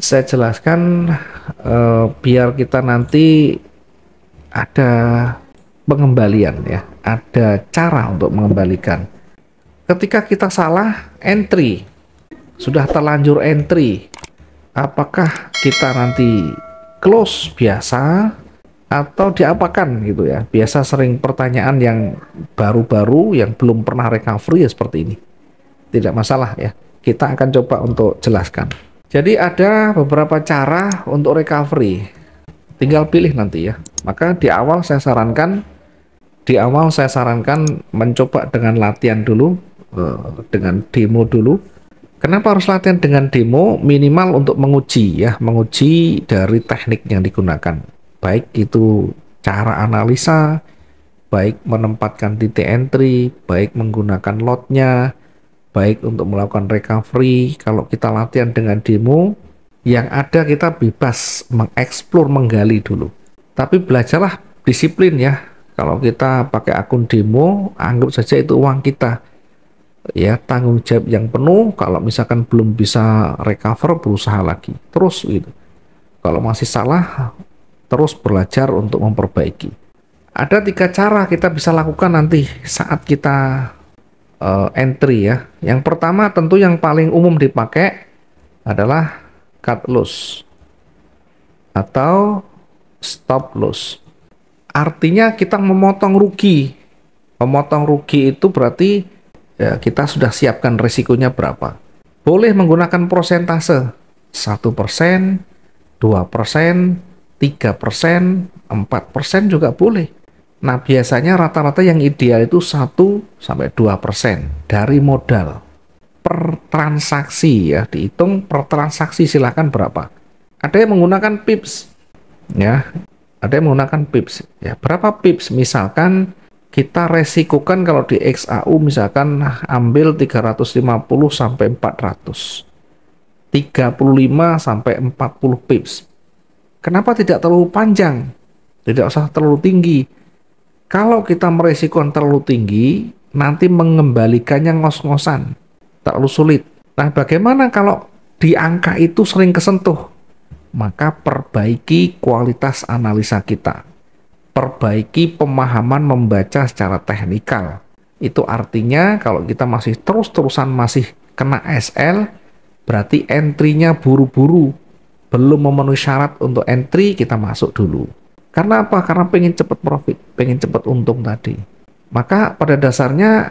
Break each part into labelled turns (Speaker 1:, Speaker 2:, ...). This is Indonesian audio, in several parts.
Speaker 1: saya jelaskan biar kita nanti ada pengembalian ya, ada cara untuk mengembalikan. Ketika kita salah entry, sudah terlanjur entry, apakah kita nanti close biasa atau diapakan gitu ya? Biasa sering pertanyaan yang baru-baru yang belum pernah recovery ya seperti ini. Tidak masalah ya. Kita akan coba untuk jelaskan. Jadi ada beberapa cara untuk recovery. Tinggal pilih nanti ya. Maka di awal saya sarankan mencoba dengan latihan dulu, dengan demo dulu. Kenapa harus latihan dengan demo? Minimal untuk menguji ya, menguji dari teknik yang digunakan. Baik itu cara analisa, baik menempatkan titik entry, baik menggunakan lotnya, baik untuk melakukan recovery. Kalau kita latihan dengan demo, yang ada kita bebas mengeksplor, menggali dulu. Tapi belajarlah disiplin ya. Kalau kita pakai akun demo, anggap saja itu uang kita. Ya, tanggung jawab yang penuh. Kalau misalkan belum bisa recover, berusaha lagi terus gitu. Kalau masih salah, terus belajar untuk memperbaiki. Ada 3 cara kita bisa lakukan nanti saat kita entry ya. Yang pertama tentu yang paling umum dipakai adalah cut loss atau stop loss. Artinya kita memotong rugi. Memotong rugi itu berarti ya, kita sudah siapkan risikonya berapa. Boleh menggunakan persentase 1%, 2%, 3%, 4% juga boleh. Nah, biasanya rata-rata yang ideal itu 1-2% dari modal per transaksi ya, dihitung per transaksi silahkan berapa. Ada yang menggunakan pips ya, ada yang menggunakan pips ya. Berapa pips? Misalkan kita resikokan kalau di XAU misalkan ambil 350 sampai 400, 35 sampai 40 pips. Kenapa tidak terlalu panjang? Tidak usah terlalu tinggi. Kalau kita meresikokan terlalu tinggi, nanti mengembalikannya ngos-ngosan, terlalu sulit. Nah, bagaimana kalau di angka itu sering kesentuh? Maka perbaiki kualitas analisa kita. Perbaiki pemahaman membaca secara teknikal. Itu artinya kalau kita masih terus-terusan masih kena SL, berarti entry-nya buru-buru. Belum memenuhi syarat untuk entry, kita masuk dulu. Karena apa? Karena pengen cepat profit, pengen cepat untung tadi. Maka pada dasarnya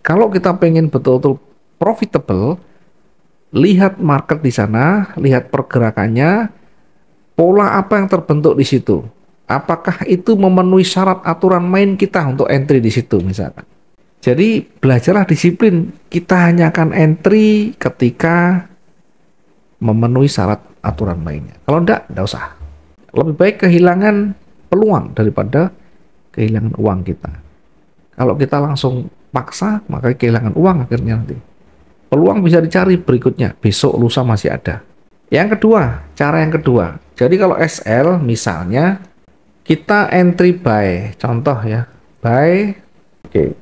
Speaker 1: kalau kita pengen betul-betul profitable, lihat market di sana, lihat pergerakannya, pola apa yang terbentuk di situ. Apakah itu memenuhi syarat aturan main kita untuk entry di situ misalkan. Jadi belajarlah disiplin. Kita hanya akan entry ketika memenuhi syarat aturan mainnya. Kalau enggak usah. Lebih baik kehilangan peluang daripada kehilangan uang kita. Kalau kita langsung paksa, maka kehilangan uang akhirnya nanti. Peluang bisa dicari berikutnya, besok lusa masih ada. Yang kedua, cara yang kedua. Jadi kalau SL misalnya kita entry buy, contoh ya, buy. Oke.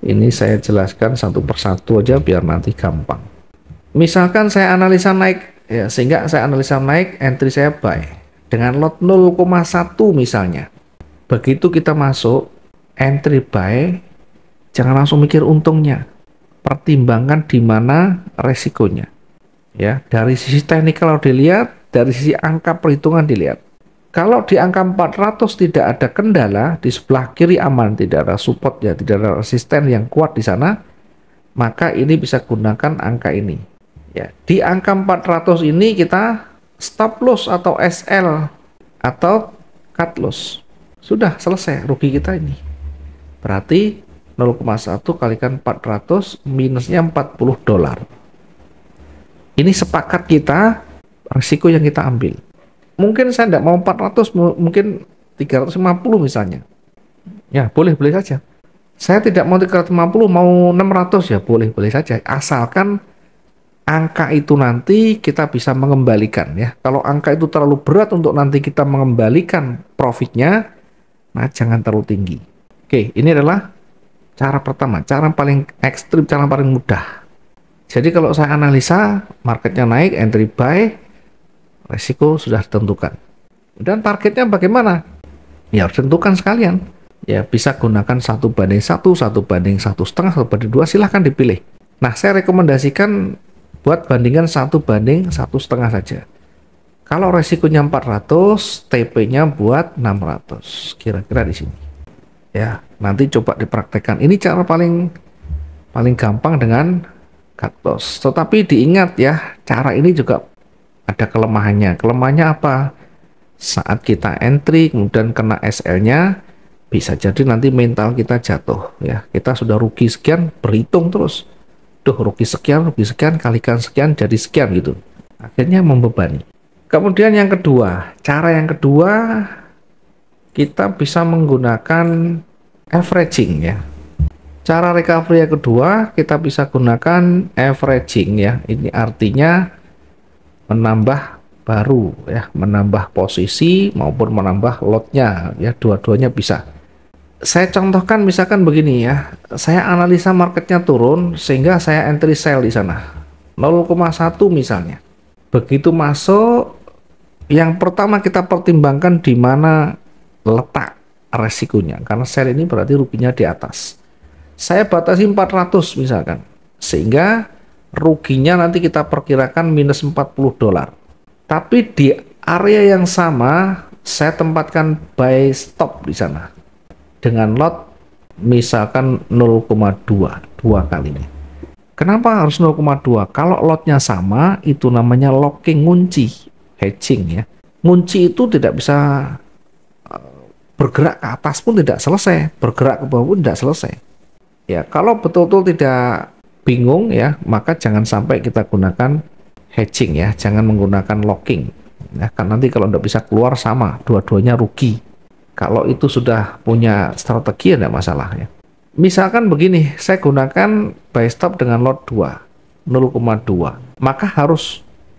Speaker 1: Ini saya jelaskan satu persatu aja biar nanti gampang. Misalkan saya analisa naik ya, sehingga saya analisa naik, entry saya buy dengan lot 0,1 misalnya. Begitu kita masuk entry buy, jangan langsung mikir untungnya. Pertimbangkan di mana resikonya. Ya, dari sisi teknikal dilihat, dari sisi angka perhitungan dilihat. Kalau di angka 400 tidak ada kendala, di sebelah kiri aman, tidak ada support ya, tidak ada resisten yang kuat di sana, maka ini bisa gunakan angka ini. Ya, di angka 400 ini kita stop loss atau SL atau cut loss. Sudah selesai rugi kita ini. Berarti 0,1 kalikan 400 minusnya $40. Ini sepakat kita risiko yang kita ambil. Mungkin saya tidak mau 400, mungkin 350 misalnya. Ya, boleh-boleh saja. Saya tidak mau 350, mau 600 ya boleh-boleh saja. Asalkan angka itu nanti kita bisa mengembalikan ya. Kalau angka itu terlalu berat untuk nanti kita mengembalikan profitnya, nah jangan terlalu tinggi. Oke, ini adalah cara pertama, cara paling ekstrim, cara paling mudah. Jadi kalau saya analisa marketnya naik, entry buy, Resiko sudah ditentukan. Dan targetnya bagaimana? Ya harus tentukan sekalian. Ya bisa gunakan 1:1, 1:1,5, 1:2, silahkan dipilih. Nah, saya rekomendasikan buat bandingkan 1:1,5 saja. Kalau resikonya 400, TP-nya buat 600. Kira-kira di sini. Ya, nanti coba dipraktekkan. Ini cara paling gampang dengan cut loss. Tetapi diingat ya, cara ini juga ada kelemahannya. Kelemahannya apa? Saat kita entry kemudian kena SL-nya, bisa jadi nanti mental kita jatuh ya. Kita sudah rugi sekian, berhitung terus. Duh, rugi sekian, kalikan sekian jadi sekian gitu. Akhirnya membebani. Kemudian yang kedua, cara yang kedua kita bisa menggunakan averaging ya. Cara recovery yang kedua kita bisa gunakan averaging ya. Ini artinya menambah baru ya, menambah posisi maupun menambah lotnya ya, dua-duanya bisa. Saya contohkan misalkan begini ya, saya analisa marketnya turun sehingga saya entry sell di sana 0,1 misalnya. Begitu masuk, yang pertama kita pertimbangkan di mana letak resikonya, karena sell ini berarti ruginya di atas. Saya batasi 400 misalkan, sehingga ruginya nanti kita perkirakan minus $40. Tapi di area yang sama saya tempatkan buy stop di sana dengan lot misalkan 0,2 dua kalinya. Kenapa harus 0,2? Kalau lotnya sama itu namanya locking, ngunci, hedging ya. Ngunci itu tidak bisa bergerak ke atas pun tidak selesai, bergerak ke bawah pun tidak selesai. Ya, kalau betul-betul tidak bingung ya, maka jangan sampai kita gunakan hedging ya, jangan menggunakan locking. Ya, kan nanti kalau tidak bisa keluar sama, dua-duanya rugi. Kalau itu sudah punya strategi tidak masalah ya. Misalkan begini, saya gunakan buy stop dengan lot 2, 0,2. Maka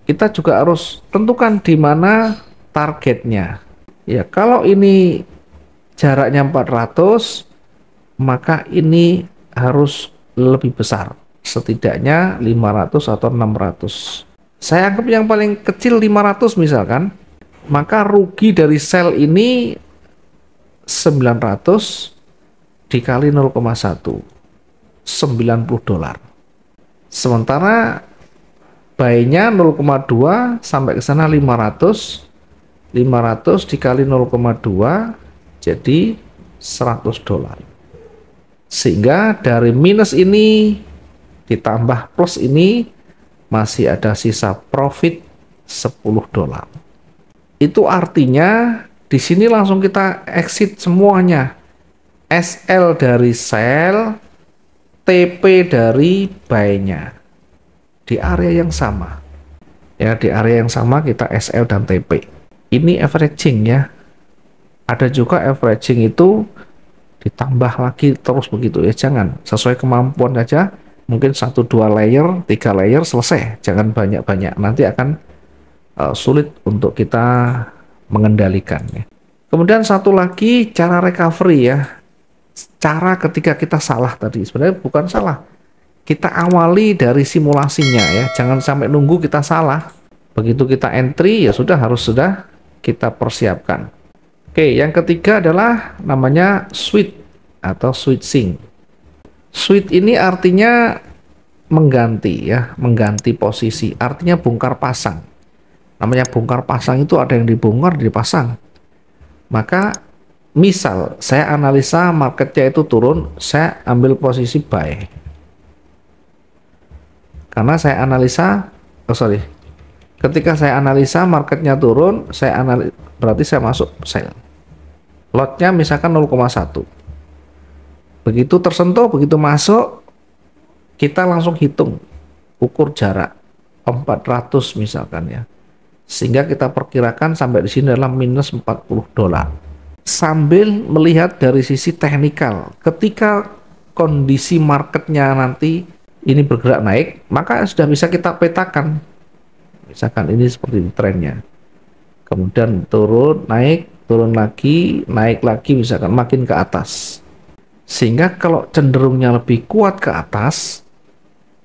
Speaker 1: kita juga harus tentukan di mana targetnya. Ya, kalau ini jaraknya 400, maka ini harus lebih besar, setidaknya 500 atau 600. Saya anggap yang paling kecil 500 misalkan, maka rugi dari sell ini 900 dikali 0,1, $90. Sementara buy-nya 0,2 sampai ke sana 500 dikali 0,2 jadi $100. Sehingga dari minus ini ditambah plus ini masih ada sisa profit $10. Itu artinya di sini langsung kita exit semuanya. SL dari sell, TP dari buy-nya. Di area yang sama. Ya, di area yang sama kita SL dan TP. Ini averaging ya. Ada juga averaging itu ditambah lagi terus begitu ya, jangan sesuai kemampuan saja, mungkin 1-2 layer 3 layer selesai, jangan banyak-banyak, nanti akan sulit untuk kita mengendalikan ya. Kemudian satu lagi cara recovery ya, cara ketika kita salah tadi, sebenarnya bukan salah, kita awali dari simulasinya ya, jangan sampai nunggu kita salah, begitu kita entry ya sudah kita persiapkan. Oke, yang ketiga adalah namanya switch atau switching. Switch ini artinya mengganti ya, mengganti posisi. Artinya bongkar pasang. Namanya bongkar pasang itu ada yang dibongkar, dipasang. Maka misal saya analisa marketnya itu turun, saya ambil posisi buy. Karena saya analisa, ketika saya analisa marketnya turun, berarti saya masuk sell. Lotnya misalkan 0,1. Begitu tersentuh, begitu masuk, kita langsung hitung, ukur jarak 400 misalkan ya. Sehingga kita perkirakan sampai di sini adalah minus $40. Sambil melihat dari sisi teknikal, ketika kondisi marketnya nanti ini bergerak naik, maka sudah bisa kita petakan. Misalkan ini seperti trennya. Kemudian turun, naik, turun lagi, naik lagi, misalkan makin ke atas. Sehingga kalau cenderungnya lebih kuat ke atas,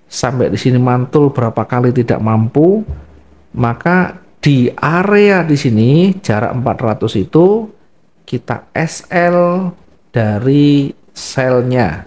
Speaker 1: sampai di sini mantul berapa kali tidak mampu, maka di area di sini jarak 400 itu kita SL dari selnya.